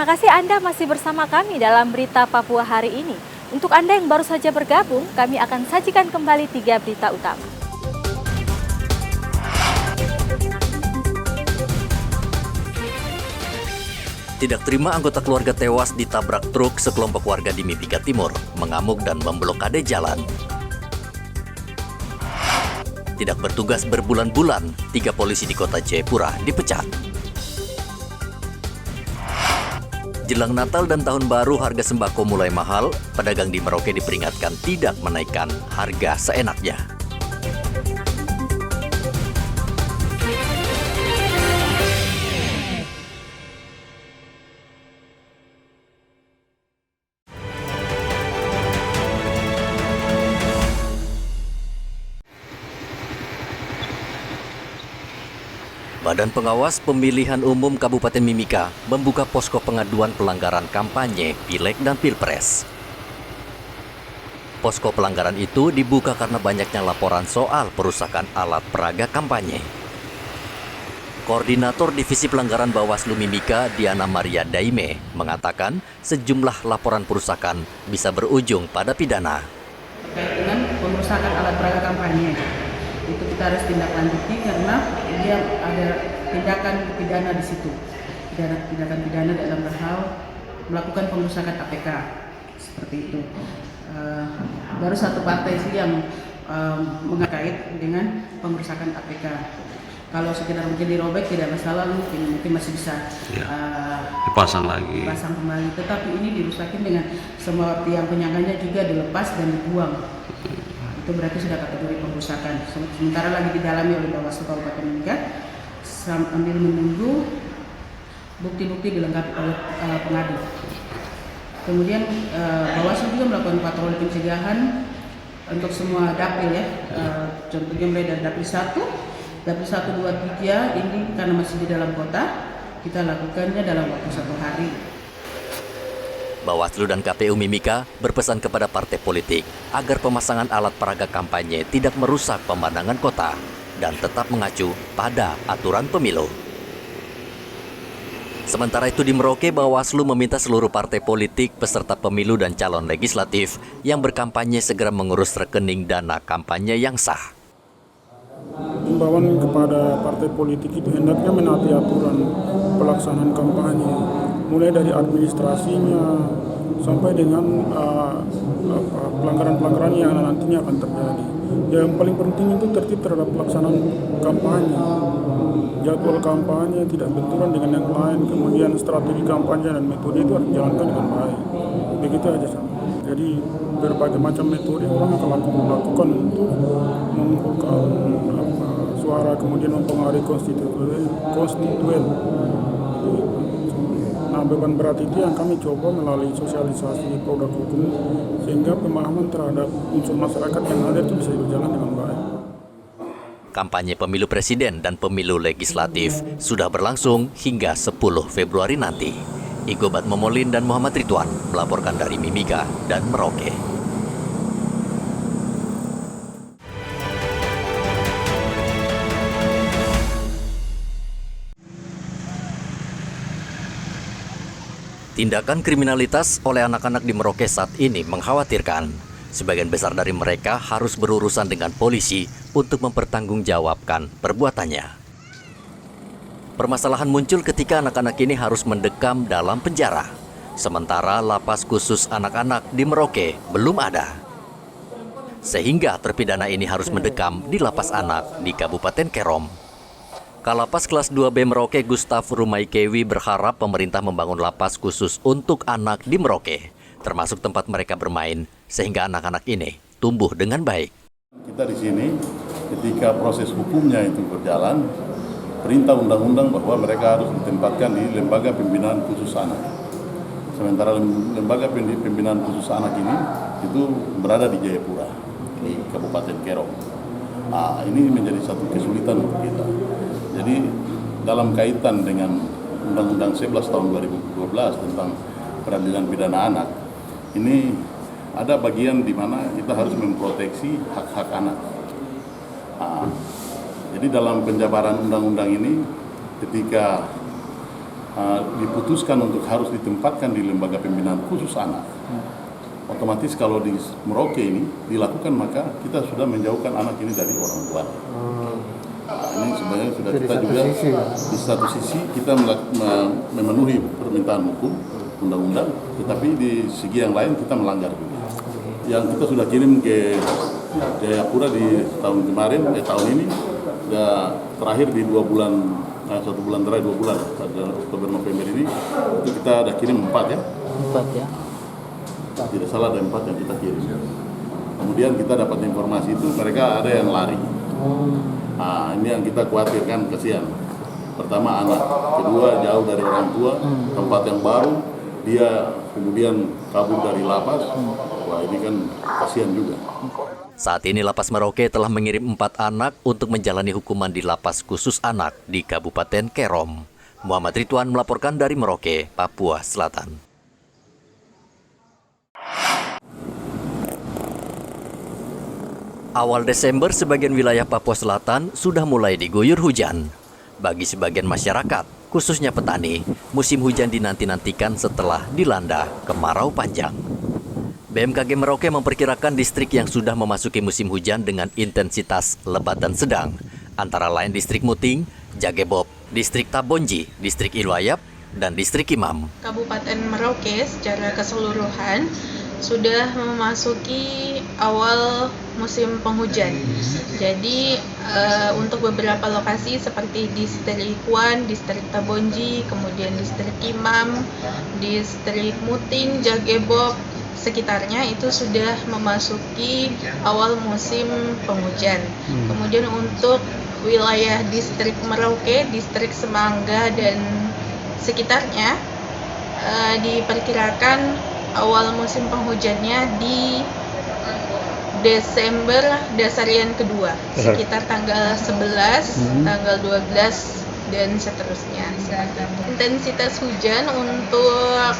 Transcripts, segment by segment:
Terima kasih Anda masih bersama kami dalam Berita Papua hari ini. Untuk Anda yang baru saja bergabung, kami akan sajikan kembali 3 berita utama. Tidak terima anggota keluarga tewas ditabrak truk, sekelompok warga di Mimika Timur mengamuk dan memblokade jalan. Tidak bertugas berbulan-bulan, 3 polisi di kota Jayapura dipecat. Jelang Natal dan Tahun Baru, harga sembako mulai mahal. Pedagang di Merauke diperingatkan tidak menaikkan harga seenaknya. Badan Pengawas Pemilihan Umum Kabupaten Mimika membuka posko pengaduan pelanggaran kampanye, pileg, dan pilpres. Posko pelanggaran itu dibuka karena banyaknya laporan soal perusakan alat peraga kampanye. Koordinator Divisi Pelanggaran Bawaslu Mimika, Diana Maria Daime, mengatakan sejumlah laporan perusakan bisa berujung pada pidana. Terkait dengan perusakan alat peraga kampanye, itu kita harus tindak lanjuti karena dia ada tindakan pidana di situ, tindakan pidana dalam hal melakukan pengerusakan APK seperti itu. Baru satu partai sih yang mengait dengan pengerusakan APK. Kalau sekedar mungkin dirobek tidak masalah, mungkin masih bisa dipasang lagi. Dipasang kembali. Tetapi ini dirusakin dengan semua tiang penyangganya juga dilepas dan dibuang. Itu berarti sudah kategori pengrusakan. Sementara lagi didalami oleh Bawaslu Kabupaten Mimika sambil menunggu bukti-bukti dilengkapi oleh pengadu. Kemudian Bawaslu juga melakukan patroli pencegahan untuk semua dapil ya. Contohnya mulai dari dapil 1, dapil 1, 2, 3 ini karena masih di dalam kota, kita lakukannya dalam waktu 1 hari. Bawaslu dan KPU Mimika berpesan kepada partai politik agar pemasangan alat peraga kampanye tidak merusak pemandangan kota dan tetap mengacu pada aturan pemilu. Sementara itu di Merauke, Bawaslu meminta seluruh partai politik, peserta pemilu dan calon legislatif yang berkampanye segera mengurus rekening dana kampanye yang sah. Himbauan kepada partai politik itu hendaknya menaati aturan pelaksanaan kampanye, mulai dari administrasinya sampai dengan pelanggaran-pelanggaran yang nantinya akan terjadi. Yang paling penting itu tertib terhadap pelaksanaan kampanye. Jadwal kampanye tidak benturan dengan yang lain, kemudian strategi kampanye dan metode itu harus dijalankan dengan baik. Begitu aja sama. Jadi berbagai macam metode orang akan lakukan untuk mengumpulkan suara, kemudian mempengaruhi konstituen. Nah, beban berat itu yang kami coba melalui sosialisasi produk hukum sehingga pemahaman terhadap unsur masyarakat yang ada itu bisa berjalan dengan baik. Kampanye pemilu presiden dan pemilu legislatif sudah berlangsung hingga 10 Februari nanti. Igobat Momolin dan Muhammad Ridwan melaporkan dari Mimika dan Merauke. Tindakan kriminalitas oleh anak-anak di Merauke saat ini mengkhawatirkan. Sebagian besar dari mereka harus berurusan dengan polisi untuk mempertanggungjawabkan perbuatannya. Permasalahan muncul ketika anak-anak ini harus mendekam dalam penjara. Sementara lapas khusus anak-anak di Merauke belum ada. Sehingga terpidana ini harus mendekam di lapas anak di Kabupaten Kerom. Kalapas kelas 2B Merauke Gustav Rumaikewi berharap pemerintah membangun lapas khusus untuk anak di Merauke, termasuk tempat mereka bermain, sehingga anak-anak ini tumbuh dengan baik. Kita di sini, ketika proses hukumnya itu berjalan, perintah undang-undang bahwa mereka harus ditempatkan di lembaga pembinaan khusus anak. Sementara lembaga pembinaan khusus anak ini itu berada di Jayapura, di Kabupaten Kerom. Nah, ini menjadi satu kesulitan untuk kita. Jadi dalam kaitan dengan Undang-Undang 11 tahun 2012 tentang peradilan pidana anak, ini ada bagian di mana kita harus memproteksi hak-hak anak. Nah, jadi dalam penjabaran undang-undang ini, ketika diputuskan untuk harus ditempatkan di lembaga pembinaan khusus anak, otomatis kalau di Merauke ini dilakukan, maka kita sudah menjauhkan anak ini dari orang tua. Ini sebenarnya sudah kita juga di satu sisi kita memenuhi permintaan hukum undang-undang, tetapi di segi yang lain kita melanggar juga. Yang kita sudah kirim ke Jayapura di tahun kemarin, tahun ini, terakhir di 2 bulan, 1 bulan terakhir 2 bulan, pada Oktober November ini, itu kita ada kirim 4 ya. 4 ya. Tidak salah ada 4 yang kita kirim. Kemudian kita dapat informasi itu mereka ada yang lari. Nah, ini yang kita khawatirkan, kasihan. Pertama anak, kedua jauh dari orang tua, tempat yang baru, dia kemudian kabur dari lapas. Wah, ini kan kasihan juga. Saat ini Lapas Merauke telah mengirim 4 anak untuk menjalani hukuman di Lapas Khusus Anak di Kabupaten Kerom. Muhammad Ridwan melaporkan dari Merauke, Papua Selatan. Awal Desember, sebagian wilayah Papua Selatan sudah mulai diguyur hujan. Bagi sebagian masyarakat, khususnya petani, musim hujan dinanti-nantikan setelah dilanda kemarau panjang. BMKG Merauke memperkirakan distrik yang sudah memasuki musim hujan dengan intensitas lebat dan sedang, antara lain Distrik Muting, Jagebob, Distrik Tabonji, Distrik Ilwayap, dan Distrik Imam. Kabupaten Merauke secara keseluruhan sudah memasuki awal musim penghujan. Jadi untuk beberapa lokasi seperti Distrik Wan, Distrik Tabonji, kemudian Distrik Imam, Distrik Muting, Jagebob, sekitarnya itu sudah memasuki awal musim penghujan. Kemudian untuk wilayah Distrik Merauke, Distrik Semangga dan sekitarnya diperkirakan awal musim penghujannya di Desember dasarian kedua, sekitar tanggal 11, tanggal 12 dan seterusnya. Intensitas hujan untuk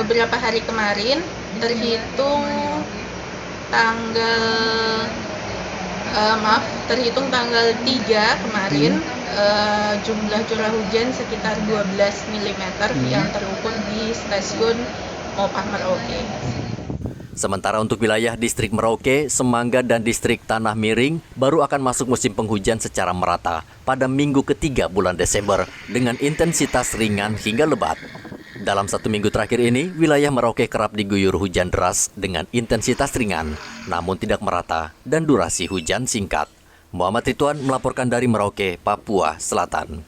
beberapa hari kemarin terhitung tanggal 3 kemarin, jumlah curah hujan sekitar 12 mm yang terukur di stasiun Mopah Merauke. Sementara untuk wilayah Distrik Merauke, Semangga, dan Distrik Tanah Miring baru akan masuk musim penghujan secara merata pada minggu ketiga bulan Desember dengan intensitas ringan hingga lebat. Dalam 1 minggu terakhir ini, wilayah Merauke kerap diguyur hujan deras dengan intensitas ringan, namun tidak merata dan durasi hujan singkat. Muhammad Ridwan melaporkan dari Merauke, Papua Selatan.